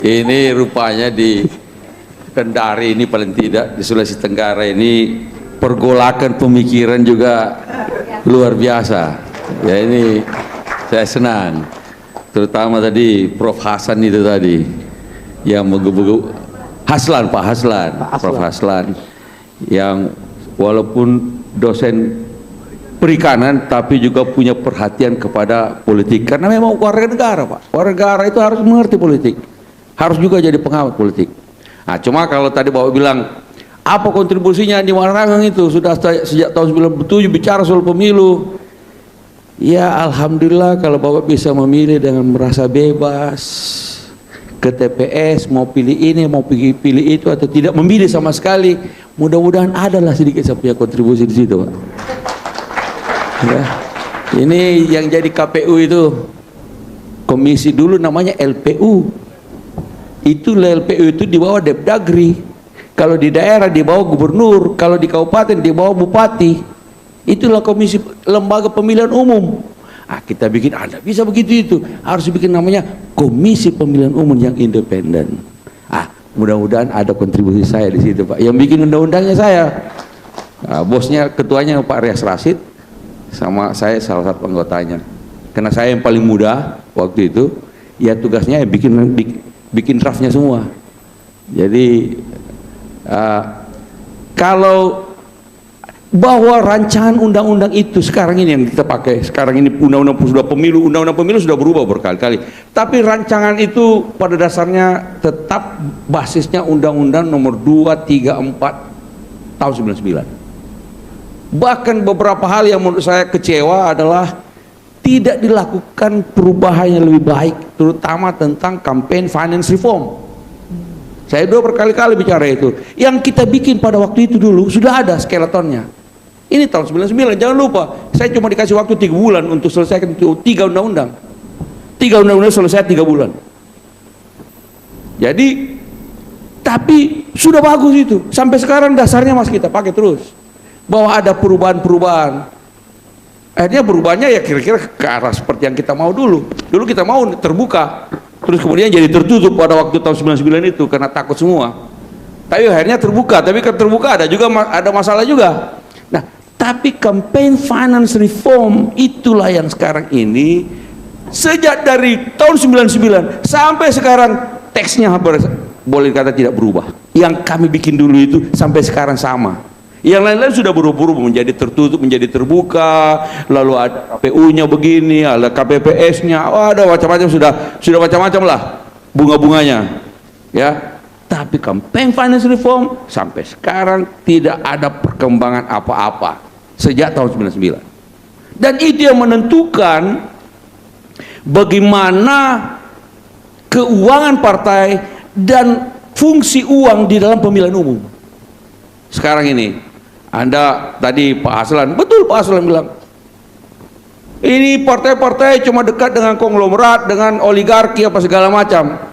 Ini rupanya di Kendari ini paling tidak di Sulawesi Tenggara ini pergolakan pemikiran juga luar biasa. Ya ini saya senang. Terutama tadi Prof. Hasan itu tadi yang menggebu-gebu Pak Haslan, Prof. Haslan yang walaupun dosen perikanan tapi juga punya perhatian kepada politik karena memang warga negara, Pak. Warga negara itu harus mengerti politik, harus juga jadi pengamat politik. Nah, cuma kalau tadi Bapak bilang apa kontribusinya di Marangang itu sudah sejak tahun 97 bicara soal pemilu. Ya alhamdulillah kalau Bapak bisa memilih dengan merasa bebas ke TPS, mau pilih ini, mau pilih itu atau tidak memilih sama sekali, mudah-mudahan adalah sedikit saya punya kontribusi di situ, Pak. Ya. Ini yang jadi KPU itu komisi dulu namanya LPU. Itu LPU itu di bawah Depdagri. Kalau di daerah di bawah gubernur, kalau di kabupaten di bawah bupati. Itulah komisi lembaga pemilihan umum. Ah, kita bikin ada bisa begitu itu. Harus bikin namanya komisi pemilihan umum yang independen. Ah, mudah-mudahan ada kontribusi saya di situ, Pak. Yang bikin undang-undangnya saya. Nah, bosnya ketuanya Pak Rias Rasid sama saya salah satu anggotanya. Karena saya yang paling muda waktu itu, ya tugasnya bikin draftnya semua. Jadi kalau bahwa rancangan undang-undang itu sekarang ini yang kita pakai, sekarang ini undang-undang pemilu sudah berubah berkali-kali, tapi rancangan itu pada dasarnya tetap basisnya Undang-Undang nomor 234 tahun 99. Bahkan beberapa hal yang menurut saya kecewa adalah tidak dilakukan perubahan yang lebih baik, terutama tentang campaign finance reform. Saya berkali-kali bicara itu. Yang kita bikin pada waktu itu dulu sudah ada skeletonnya. Ini tahun 99, jangan lupa. Saya cuma dikasih waktu 3 bulan untuk selesaikan 3 undang-undang. 3 undang-undang selesai 3 bulan. Jadi, tapi sudah bagus itu. Sampai sekarang dasarnya masih kita pakai terus. Bahwa ada perubahan-perubahan. Akhirnya berubahnya ya kira-kira ke arah seperti yang kita mau dulu. Dulu kita mau terbuka. Terus kemudian jadi tertutup pada waktu tahun 99 itu karena takut semua. Tapi akhirnya terbuka, tapi kan terbuka ada masalah juga. Nah, tapi campaign finance reform itulah yang sekarang ini sejak dari tahun 99 sampai sekarang teksnya boleh kata tidak berubah. Yang kami bikin dulu itu sampai sekarang sama. Yang lain-lain sudah berubah menjadi tertutup, menjadi terbuka, lalu ada KPU-nya begini, ada KPPS-nya, ada macam-macam sudah macam-macam lah bunga-bunganya, ya. Tapi campaign finance reform sampai sekarang tidak ada perkembangan apa-apa sejak tahun 99. Dan itu yang menentukan bagaimana keuangan partai dan fungsi uang di dalam pemilihan umum. Sekarang ini Anda tadi Pak Haslan, betul Pak Haslan bilang ini partai-partai cuma dekat dengan konglomerat, dengan oligarki apa segala macam.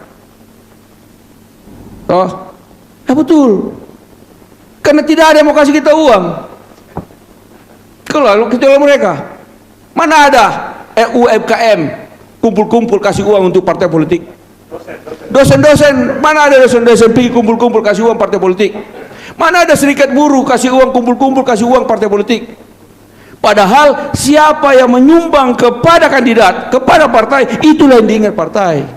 Oh, ya betul. Karena tidak ada yang mau kasih kita uang. Kalau kecuali mereka, mana ada UMKM kumpul-kumpul kasih uang untuk partai politik? Dosen-dosen, mana ada dosen-dosen pergi kumpul-kumpul kasih uang partai politik? Mana ada serikat buruh kasih uang kumpul-kumpul kasih uang partai politik? Padahal siapa yang menyumbang kepada kandidat, kepada partai, itulah yang diingat partai.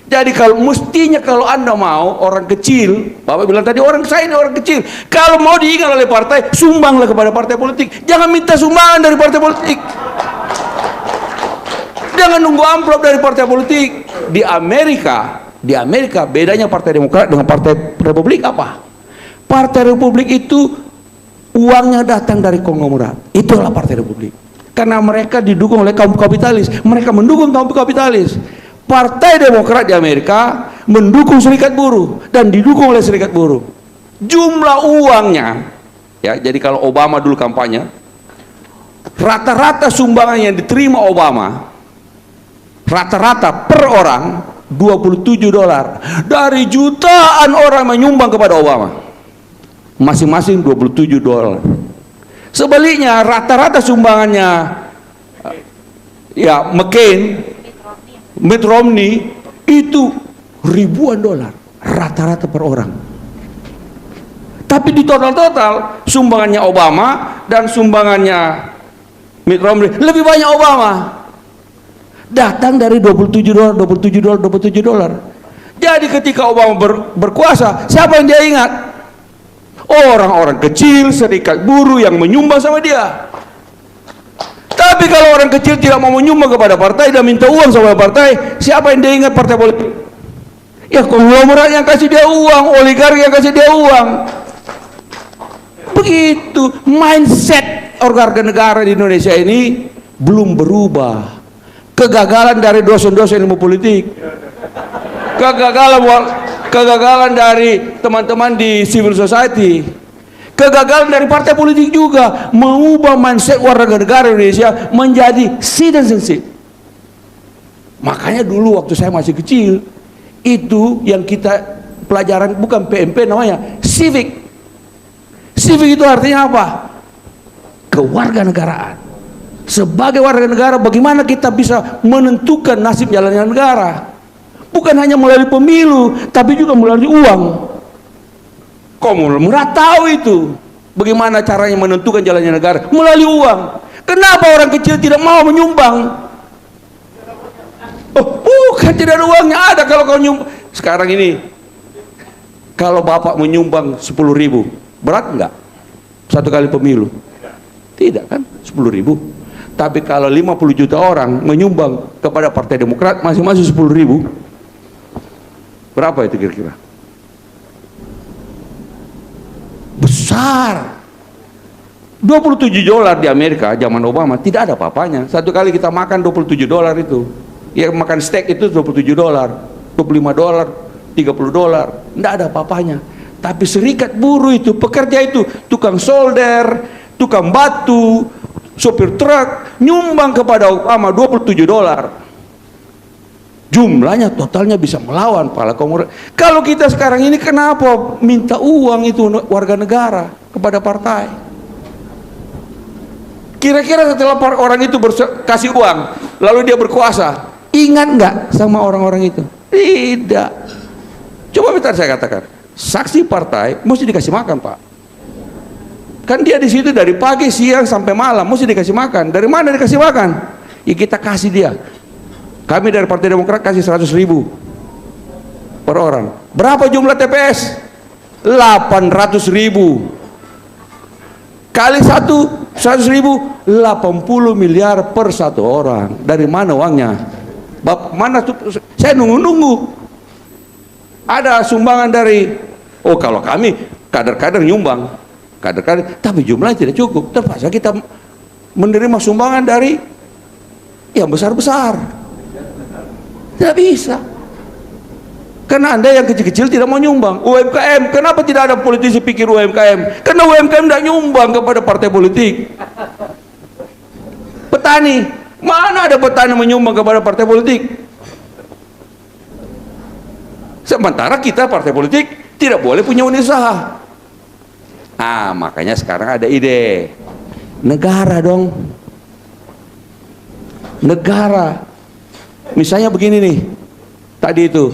Jadi kalau mestinya kalau Anda mau orang kecil, Bapak bilang tadi saya ini orang kecil, kalau mau diingat oleh partai, sumbanglah kepada partai politik. Jangan minta sumbangan dari partai politik. Jangan nunggu amplop dari partai politik. Di Amerika bedanya Partai Demokrat dengan Partai Republik apa? Partai Republik itu uangnya datang dari konglomerat. Itulah Partai Republik. Karena mereka didukung oleh kaum kapitalis. Mereka mendukung kaum kapitalis. Partai Demokrat di Amerika mendukung serikat buruh dan didukung oleh serikat buruh. Jumlah uangnya, ya, jadi kalau Obama dulu kampanye, rata-rata sumbangan yang diterima Obama, rata-rata per orang $27 dari jutaan orang menyumbang kepada Obama. Masing-masing $27. Sebaliknya rata-rata sumbangannya ya McCain, Mitt Romney itu ribuan dolar rata-rata per orang. Tapi di total sumbangannya Obama dan sumbangannya Mitt Romney lebih banyak Obama. Datang dari 27 dolar, 27 dolar, 27 dolar. Jadi ketika Obama berkuasa, siapa yang dia ingat? Orang-orang kecil, serikat buruh yang menyumbang sama dia. Tapi kalau orang kecil tidak mau menyumbang kepada partai dan minta uang sama partai, siapa yang dia ingat? Partai politik. Ya konglomerat yang kasih dia uang, oligarki yang kasih dia uang. Begitu mindset warga negara di Indonesia ini belum berubah. Kegagalan dari dosen-dosen ilmu politik, kegagalan dari teman-teman di civil society, kegagalan dari partai politik juga mengubah mindset warga negara Indonesia menjadi citizenship. Makanya dulu waktu saya masih kecil, itu yang kita pelajaran bukan PMP namanya, civic. Civic itu artinya apa? Kewarganegaraan. Sebagai warga negara, bagaimana kita bisa menentukan nasib jalannya negara? Bukan hanya melalui pemilu, tapi juga melalui uang. Konglomerat tahu itu. Bagaimana caranya menentukan jalannya negara? Melalui uang. Kenapa orang kecil tidak mau menyumbang? Oh, bukan tidak ada uangnya, ada kalau kau nyumbang. Sekarang ini, kalau bapak menyumbang 10.000, berat enggak? Satu kali pemilu? Tidak kan? 10.000. Tapi kalau 50 juta orang menyumbang kepada Partai Demokrat masing-masing 10.000, berapa itu kira-kira? Besar. 27 dolar di Amerika zaman Obama tidak ada apa-apanya. Satu kali kita makan 27 dolar itu. Ya makan steak itu 27 dolar, 25 dolar, 30 dolar. Tidak ada apa-apanya. Tapi serikat buruh itu, pekerja itu, tukang solder, tukang batu, sopir truk nyumbang kepada Obama 27 dolar. Jumlahnya totalnya bisa melawan para konglomerat. Kalau kita sekarang ini kenapa minta uang itu warga negara kepada partai? Kira-kira setelah orang itu kasih uang lalu dia berkuasa, ingat nggak sama orang-orang itu? Tidak. Coba bentar saya katakan, saksi partai mesti dikasih makan, Pak. Kan dia di situ dari pagi, siang sampai malam, mesti dikasih makan. Dari mana dikasih makan? Ya kita kasih dia. Kami dari Partai Demokrat kasih 100.000 per orang. Berapa jumlah TPS? 800.000 kali 100.000, 80 miliar per satu orang. Dari mana uangnya? Mana tuh? Saya nunggu-nunggu. Ada sumbangan dari, oh kalau kami kader-kader nyumbang, kader-kader, tapi jumlahnya tidak cukup. Terpaksa kita menerima sumbangan dari yang besar-besar. Tidak bisa. Karena Anda yang kecil-kecil tidak mau nyumbang. UMKM, kenapa tidak ada politisi pikir UMKM? Karena UMKM tidak nyumbang kepada partai politik. Petani, mana ada petani menyumbang kepada partai politik? Sementara kita partai politik tidak boleh punya unit usaha. Nah, makanya sekarang ada ide negara dong. Negara. Misalnya begini nih. Tadi itu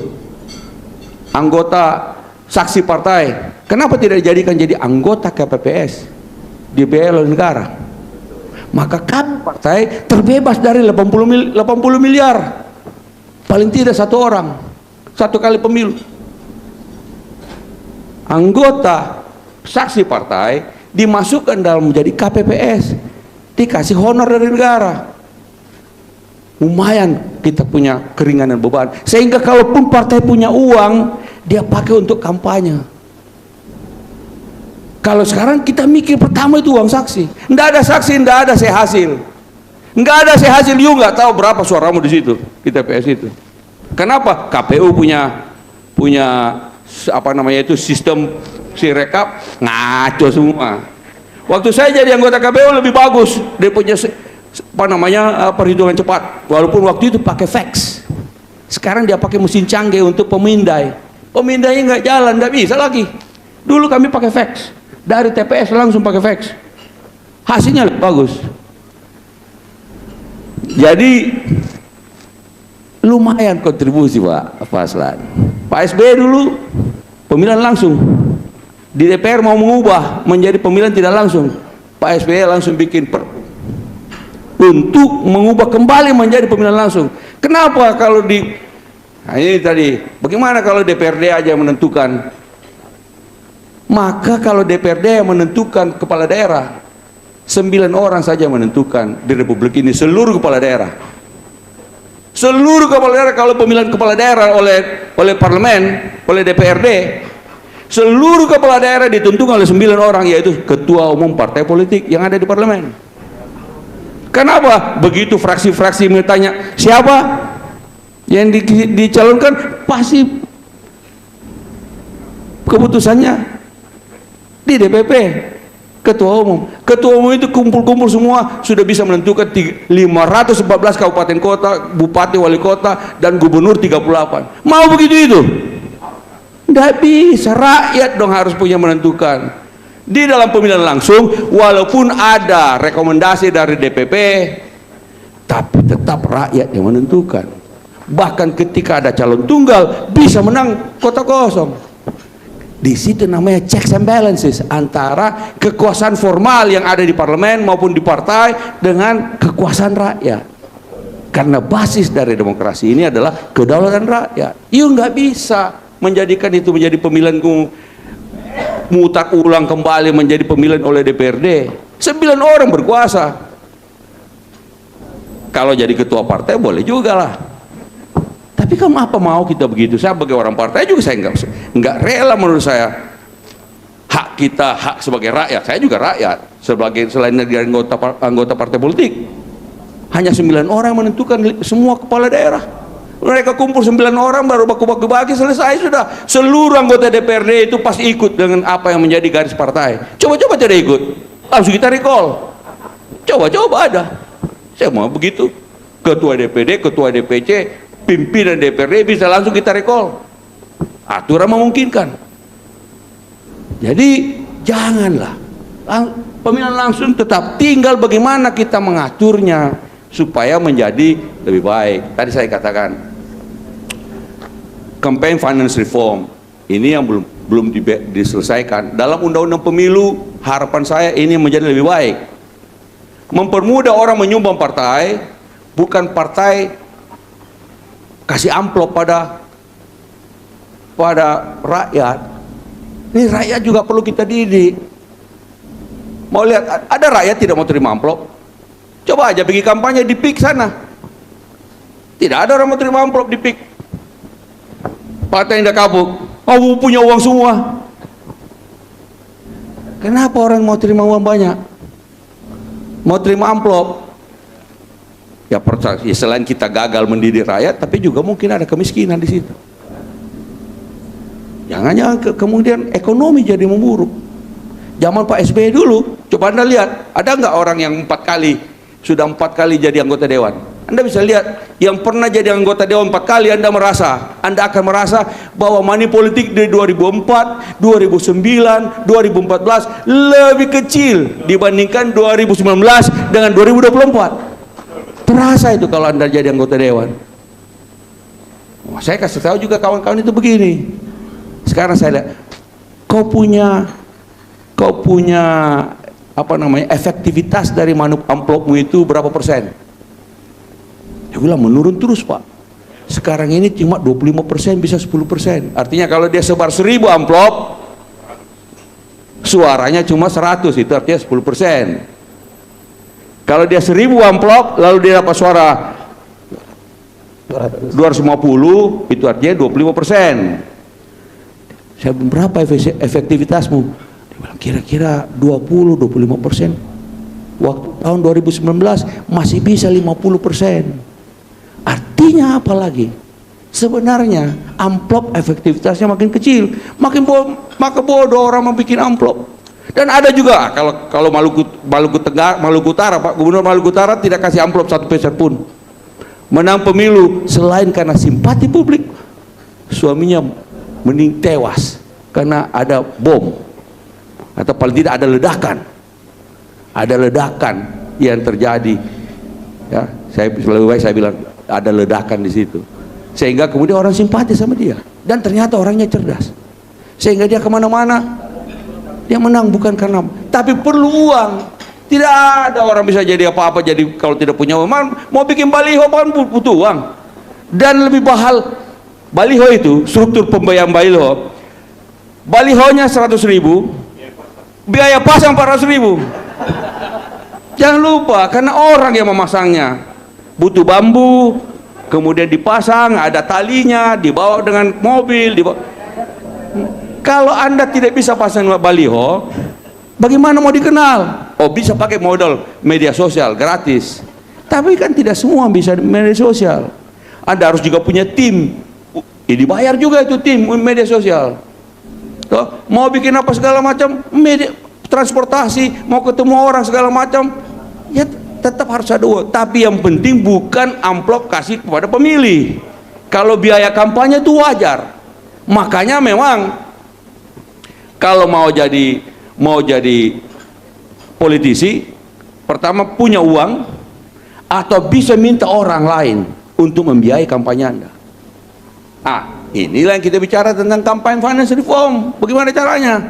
anggota saksi partai, kenapa tidak dijadikan jadi anggota KPPS? Dibiayai oleh negara. Maka kami partai terbebas dari 80 miliar. Paling tidak satu orang. Satu kali pemilu. Anggota saksi partai dimasukkan dalam menjadi KPPS, dikasih honor dari negara. Lumayan kita punya keringanan beban, sehingga kalaupun partai punya uang, dia pakai untuk kampanye. Kalau sekarang kita mikir pertama itu uang saksi. Nggak ada saksi, nggak ada saya hasil. Nggak ada saya hasil, you nggak tahu berapa suaramu di situ di TPS itu. Kenapa? KPU punya apa namanya itu sistem sirekap ngaco semua. Waktu saya jadi anggota KPU lebih bagus, dia punya apa namanya perhitungan cepat. Walaupun waktu itu pakai fax, sekarang dia pakai mesin canggih untuk pemindai. Pemindainya nggak jalan, nggak bisa lagi. Dulu kami pakai fax, dari TPS langsung pakai fax, hasilnya lebih bagus. Jadi lumayan kontribusi Pak Faslan. Pak SBY dulu pemilihan langsung, di DPR mau mengubah menjadi pemilihan tidak langsung, Pak SBY langsung bikin untuk mengubah kembali menjadi pemilihan langsung. Kenapa kalau nah ini tadi, bagaimana kalau DPRD aja yang menentukan? Maka kalau DPRD yang menentukan kepala daerah, 9 orang saja menentukan di Republik ini, seluruh kepala daerah. Seluruh kepala daerah, kalau pemilihan kepala daerah oleh parlemen, oleh DPRD, seluruh kepala daerah ditentukan oleh 9 orang, yaitu ketua umum partai politik yang ada di parlemen. Kenapa? Begitu fraksi-fraksi bertanya siapa yang dicalonkan, pasti keputusannya di DPP, ketua umum. Ketua umum itu kumpul-kumpul semua, sudah bisa menentukan 514 kabupaten kota, bupati, wali kota, dan gubernur 38. Mau begitu itu? Tidak bisa, rakyat dong harus punya menentukan. Di dalam pemilihan langsung, walaupun ada rekomendasi dari DPP, tapi tetap rakyat yang menentukan. Bahkan ketika ada calon tunggal, bisa menang kota kosong. Di situ namanya checks and balances antara kekuasaan formal yang ada di parlemen maupun di partai dengan kekuasaan rakyat. Karena basis dari demokrasi ini adalah kedaulatan rakyat. You nggak bisa menjadikan itu menjadi pemilihan mutar ulang kembali menjadi pemilihan oleh DPRD. 9 orang berkuasa. Kalau jadi ketua partai boleh juga lah. Tapi kan apa mau kita begitu? Saya sebagai orang partai juga saya nggak rela, menurut saya hak kita, hak sebagai rakyat. Saya juga rakyat sebagai selain dari anggota partai politik. Hanya 9 orang menentukan semua kepala daerah. Mereka kumpul 9 orang baru baku-bagi selesai sudah. Seluruh anggota DPRD itu pasti ikut dengan apa yang menjadi garis partai. Coba-coba tidak ikut, langsung kita recall. Coba-coba ada. Saya mau begitu. Ketua DPD, ketua DPC, pimpinan DPRD bisa langsung kita recall. Aturan memungkinkan. Jadi janganlah pemilihan langsung, tetap tinggal bagaimana kita mengaturnya supaya menjadi lebih baik. Tadi saya katakan campaign finance reform ini yang belum diselesaikan dalam undang-undang pemilu. Harapan saya ini menjadi lebih baik, mempermudah orang menyumbang partai, bukan partai kasih amplop pada rakyat. Ini rakyat juga perlu kita didik. Mau lihat ada rakyat tidak mau terima amplop? Coba aja pergi kampanye di PIK sana. Tidak ada orang mau terima amplop di PIK. Partai yang kapuk, oh punya uang semua. Kenapa orang mau terima uang banyak? Mau terima amplop? Ya selain kita gagal mendidik rakyat, tapi juga mungkin ada kemiskinan di situ. Jangan-jangan kemudian ekonomi jadi memburuk. Zaman Pak SBY dulu, coba Anda lihat, ada nggak orang yang 4 kali jadi anggota dewan? Anda bisa lihat, yang pernah jadi anggota dewan 4 kali, Anda akan merasa bahwa money politik dari 2004, 2009, 2014 lebih kecil dibandingkan 2019 dengan 2024. Terasa itu kalau Anda jadi anggota dewan. Saya kasih tahu juga kawan-kawan itu begini. Sekarang saya lihat, kau punya efektivitas dari amplopmu itu berapa persen? Dia bilang menurun terus Pak. Sekarang ini cuma 25%, bisa 10%. Artinya kalau dia sebar 1000 amplop, suaranya cuma 100, itu artinya 10%. Kalau dia 1000 amplop, lalu dia dapat suara 250, itu artinya 25%. Saya bilang, berapa efektivitasmu? Dia bilang kira-kira 20-25%. Waktu tahun 2019 masih bisa 50%. Artinya apa lagi? Sebenarnya amplop efektivitasnya makin kecil, maka bodoh orang membuat amplop. Dan ada juga kalau Maluku Utara, Pak Gubernur Maluku Utara tidak kasih amplop 1 peser pun. Menang pemilu selain karena simpati publik, suaminya tewas karena ada bom atau paling tidak ada ledakan yang terjadi. Ya, lebih baik saya bilang ada ledakan di situ, sehingga kemudian orang simpati sama dia. dan ternyata orangnya cerdas, sehingga dia kemana-mana dia menang bukan karena, tapi perlu uang. Tidak ada orang bisa jadi apa-apa jadi kalau tidak punya uang. Mau bikin baliho kan butuh uang. Dan lebih mahal baliho itu, struktur pembayaran baliho, balihonya 100.000, biaya pasang 400.000. Jangan lupa, karena orang yang memasangnya butuh bambu, kemudian dipasang, ada talinya, dibawa dengan mobil, dibawa. Kalau Anda tidak bisa pasang baliho, bagaimana mau dikenal? Oh, bisa pakai modal media sosial gratis, tapi kan tidak semua bisa media sosial. Anda harus juga punya tim, dibayar juga itu tim media sosial. Tuh, mau bikin apa segala macam, media transportasi, mau ketemu orang segala macam, ya tetap harus ada uang. Tapi yang penting bukan amplop kasih kepada pemilih. Kalau biaya kampanye itu wajar. Makanya memang kalau mau jadi politisi, pertama punya uang atau bisa minta orang lain untuk membiayai kampanye Anda. Inilah yang kita bicara tentang campaign finance reform. Bagaimana caranya?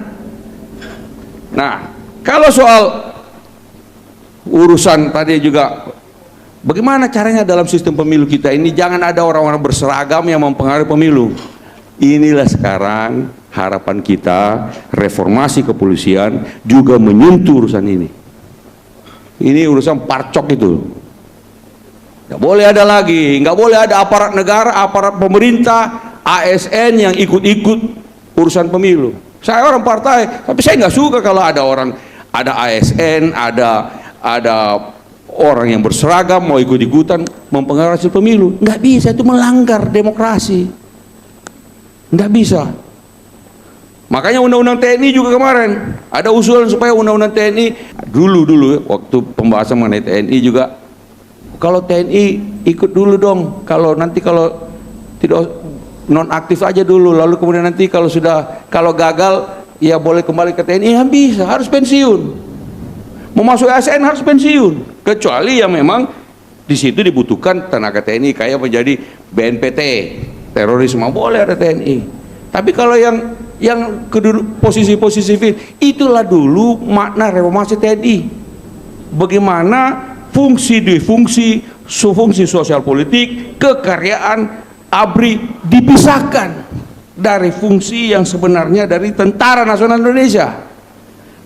Nah, kalau soal urusan tadi juga, bagaimana caranya dalam sistem pemilu kita ini jangan ada orang-orang berseragam yang mempengaruhi pemilu. Inilah sekarang harapan kita, reformasi kepolisian juga menyentuh urusan ini. Ini urusan parcok itu. Nggak boleh ada lagi, nggak boleh ada aparat negara, aparat pemerintah, ASN yang ikut-ikut urusan pemilu. Saya orang partai, tapi saya nggak suka kalau ada orang, ada ASN, ada orang yang berseragam mau ikut-ikutan mempengaruhi hasil pemilu. Nggak bisa, itu melanggar demokrasi. Nggak bisa. Makanya undang-undang TNI juga kemarin ada usulan supaya undang-undang TNI dulu waktu pembahasan mengenai TNI juga, kalau TNI ikut dulu dong, kalau tidak nonaktif aja dulu, lalu kemudian nanti kalau gagal ya boleh kembali ke TNI. Ya bisa, harus pensiun. Mau masuk ASN harus pensiun, kecuali yang memang di situ dibutuhkan tenaga TNI kayak menjadi BNPT terorisme, boleh ada TNI. Tapi kalau yang posisi-posisi sivil, itulah dulu makna reformasi TNI. Bagaimana fungsi sosial politik, kekaryaan ABRI dipisahkan dari fungsi yang sebenarnya dari Tentara Nasional Indonesia.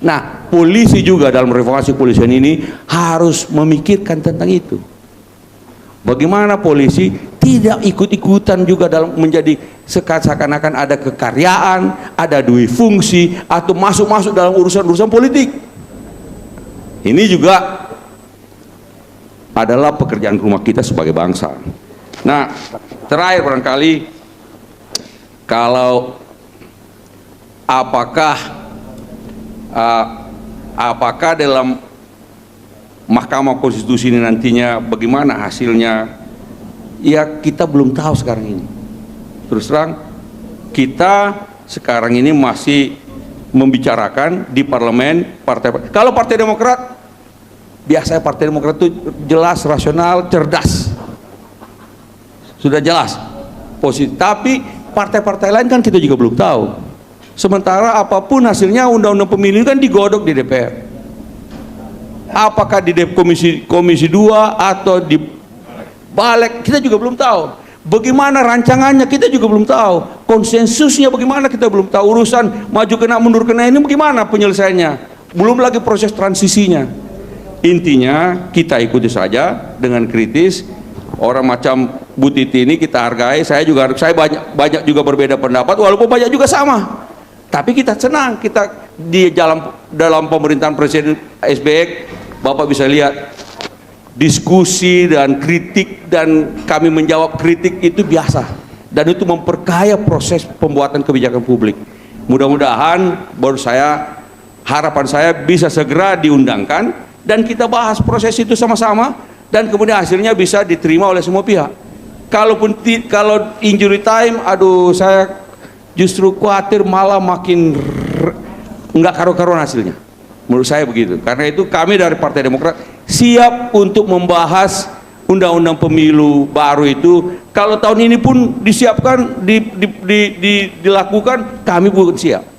Nah, polisi juga dalam reformasi kepolisian ini harus memikirkan tentang itu. Bagaimana polisi tidak ikut-ikutan juga dalam menjadi seakan-akan ada kekaryaan, ada dui fungsi, atau masuk-masuk dalam urusan-urusan politik. Ini juga adalah pekerjaan rumah kita sebagai bangsa. Nah, terakhir barangkali, kalau apakah dalam Mahkamah Konstitusi ini nantinya bagaimana hasilnya, ya kita belum tahu sekarang ini. Terus terang, kita sekarang ini masih membicarakan di parlemen partai. Kalau Partai Demokrat, biasanya Partai Demokrat itu jelas, rasional, cerdas, sudah jelas posisi. Tapi partai-partai lain kan kita juga belum tahu. Sementara apapun hasilnya, undang-undang pemilu kan digodok di DPR. Apakah di komisi 2 atau di balik, kita juga belum tahu. Bagaimana rancangannya kita juga belum tahu. Konsensusnya bagaimana kita belum tahu. Urusan maju kena mundur kena ini bagaimana penyelesaiannya. Belum lagi proses transisinya. Intinya kita ikuti saja dengan kritis. Orang macam Bu Titi ini kita hargai. Saya banyak juga berbeda pendapat, walaupun banyak juga sama. Tapi kita senang, kita di dalam pemerintahan Presiden SBY, Bapak bisa lihat diskusi dan kritik, dan kami menjawab kritik itu biasa, dan itu memperkaya proses pembuatan kebijakan publik. Mudah-mudahan harapan saya bisa segera diundangkan dan kita bahas proses itu sama-sama, dan kemudian hasilnya bisa diterima oleh semua pihak. Kalau injury time, aduh, saya justru khawatir malah makin nggak karu-karuan hasilnya. Menurut saya begitu. Karena itu kami dari Partai Demokrat siap untuk membahas undang-undang pemilu baru itu, kalau tahun ini pun disiapkan, dilakukan, kami pun siap.